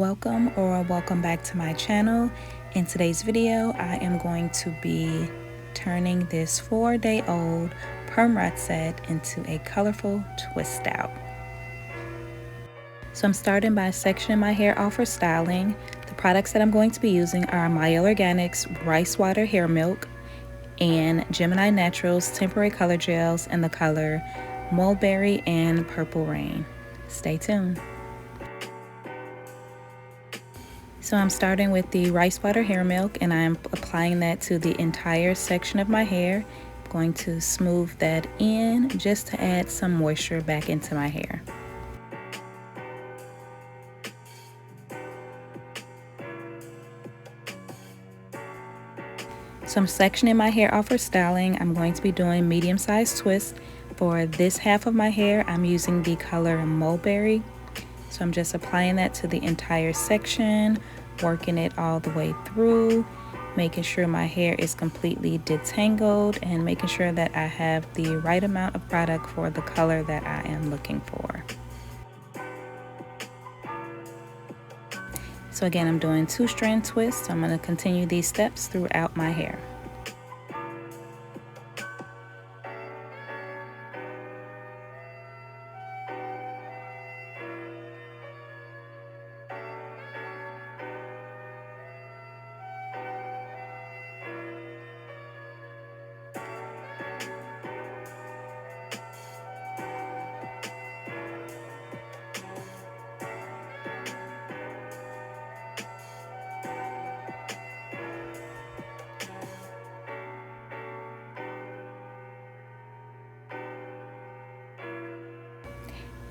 Welcome or welcome back to my channel. In today's video, I am going to be turning this 4-day-old PermRod set into a colorful twist out. So I'm starting by sectioning my hair off for styling. The products that I'm going to be using are Mielle Organics Rice Water Hair Milk and Gemini Naturals Temporary Color Gels in the color Mulberry and Purple Rain. Stay tuned. So I'm starting with the rice water hair milk and I'm applying that to the entire section of my hair. I'm going to smooth that in just to add some moisture back into my hair. So I'm sectioning my hair off for styling. I'm going to be doing medium-sized twists. For this half of my hair, I'm using the color Mulberry. So I'm just applying that to the entire section, working it all the way through, making sure my hair is completely detangled and making sure that I have the right amount of product for the color that I am looking for. So again, I'm doing 2-strand twists. I'm going to continue these steps throughout my hair.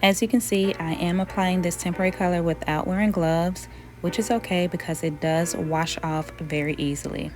As you can see, I am applying this temporary color without wearing gloves, which is okay because it does wash off very easily.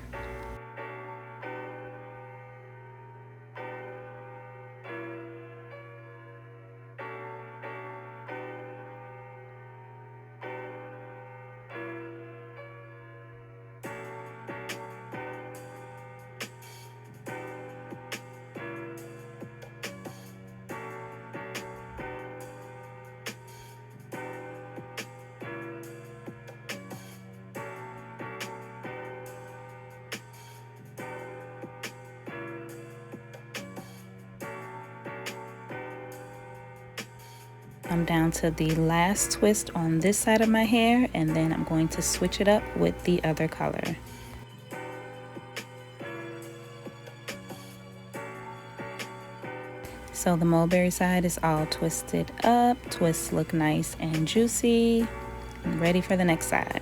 I'm down to the last twist on this side of my hair, and then I'm going to switch it up with the other color. So the mulberry side is all twisted up. Twists look nice and juicy. I'm ready for the next side.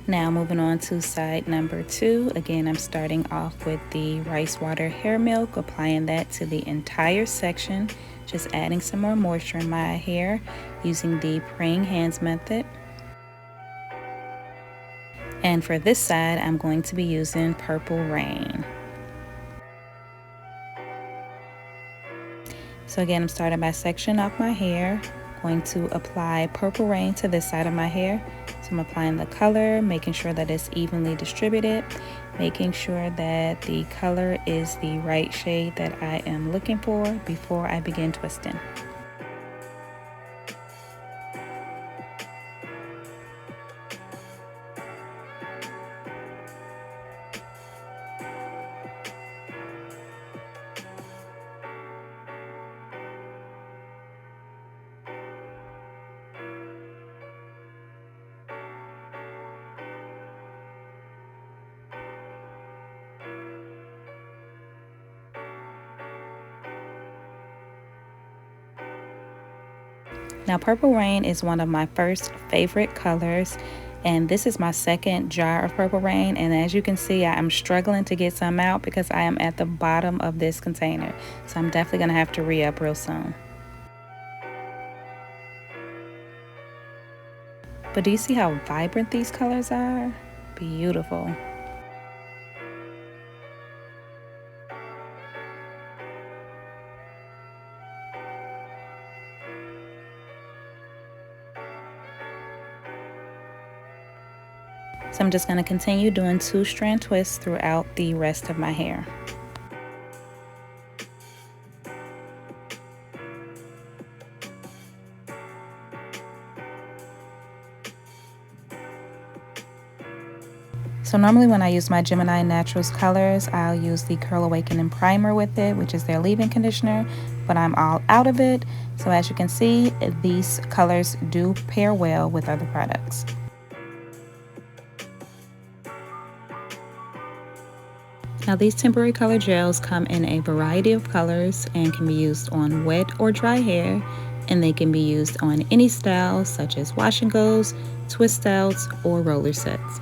Now moving on to side number 2. Again, I'm starting off with the rice water hair milk, applying that to the entire section, just adding some more moisture in my hair using the praying hands method. And for this side, I'm going to be using Purple Rain. So again, I'm starting by sectioning off my hair. Going to apply Purple Rain to this side of my hair. So I'm applying the color, making sure that it's evenly distributed, making sure that the color is the right shade that I am looking for before I begin twisting. Now, Purple Rain is one of my first favorite colors, and this is my second jar of Purple Rain. And as you can see, I am struggling to get some out because I am at the bottom of this container. So I'm definitely going to have to re-up real soon. But do you see how vibrant these colors are? Beautiful. So I'm just going to continue doing 2-strand twists throughout the rest of my hair. So normally when I use my Gemini Naturals colors, I'll use the Curl Awakening Primer with it, which is their leave-in conditioner, but I'm all out of it. So as you can see, these colors do pair well with other products. Now these temporary color gels come in a variety of colors and can be used on wet or dry hair, and they can be used on any style such as wash and goes, twist outs, or roller sets.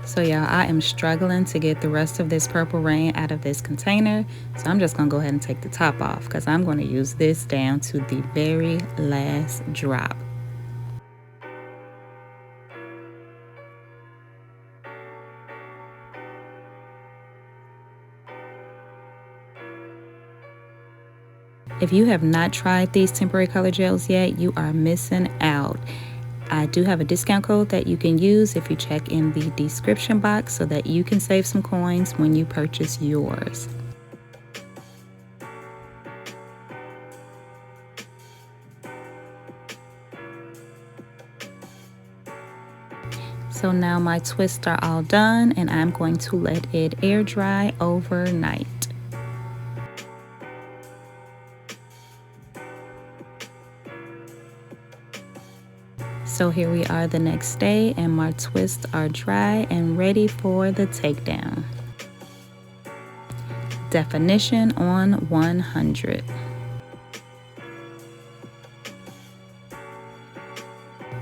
So y'all, I am struggling to get the rest of this Purple Rain out of this container. So I'm just gonna go ahead and take the top off because I'm gonna use this down to the very last drop. If you have not tried these temporary color gels yet, you are missing out. I do have a discount code that you can use if you check in the description box so that you can save some coins when you purchase yours. So now my twists are all done and I'm going to let it air dry overnight. So here we are the next day and my twists are dry and ready for the takedown. Definition on 100.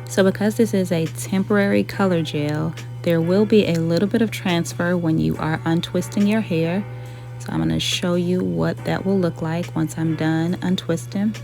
So because this is a temporary color gel, there will be a little bit of transfer when you are untwisting your hair. So I'm going to show you what that will look like once I'm done untwisting.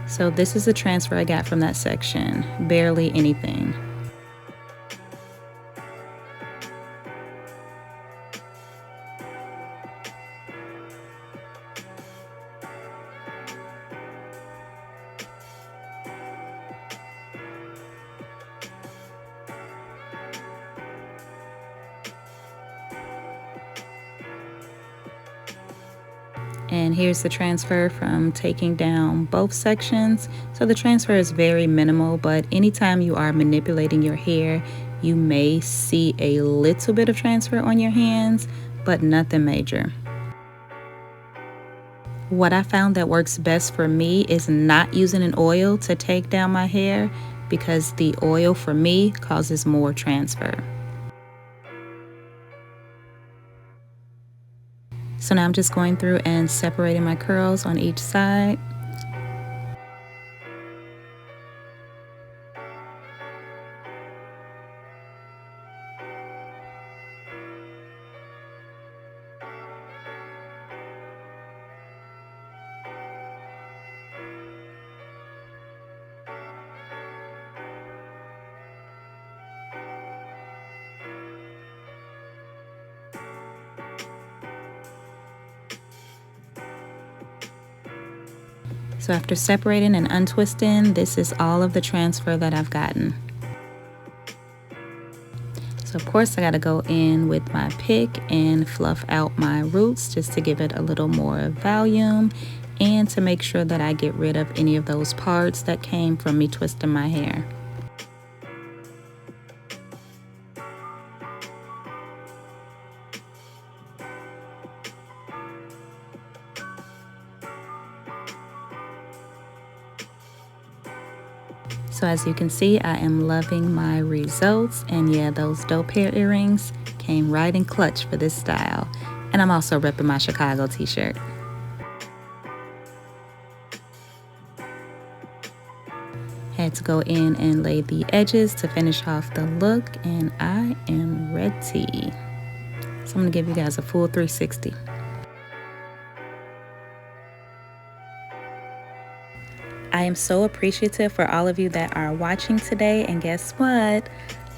So this is the transfer I got from that section, barely anything. And here's the transfer from taking down both sections. So the transfer is very minimal, but anytime you are manipulating your hair, you may see a little bit of transfer on your hands, but nothing major. What I found that works best for me is not using an oil to take down my hair because the oil for me causes more transfer. So now I'm just going through and separating my curls on each side. So after separating and untwisting, this is all of the transfer that I've gotten. So of course I gotta go in with my pick and fluff out my roots just to give it a little more volume and to make sure that I get rid of any of those parts that came from me twisting my hair. So as you can see, I am loving my results, and yeah, those dope hair earrings came right in clutch for this style. And I'm also repping my Chicago t-shirt. like to go in and lay the edges to finish off the look, and I am ready. So I'm gonna give you guys a full 360. I am so appreciative for all of you that are watching today, and guess what?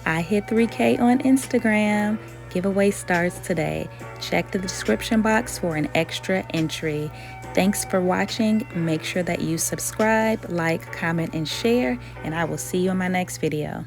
I hit 3K on Instagram. Giveaway starts today. Check the description box for an extra entry. Thanks for watching. Make sure that you subscribe, like, comment, and share, and I will see you in my next video.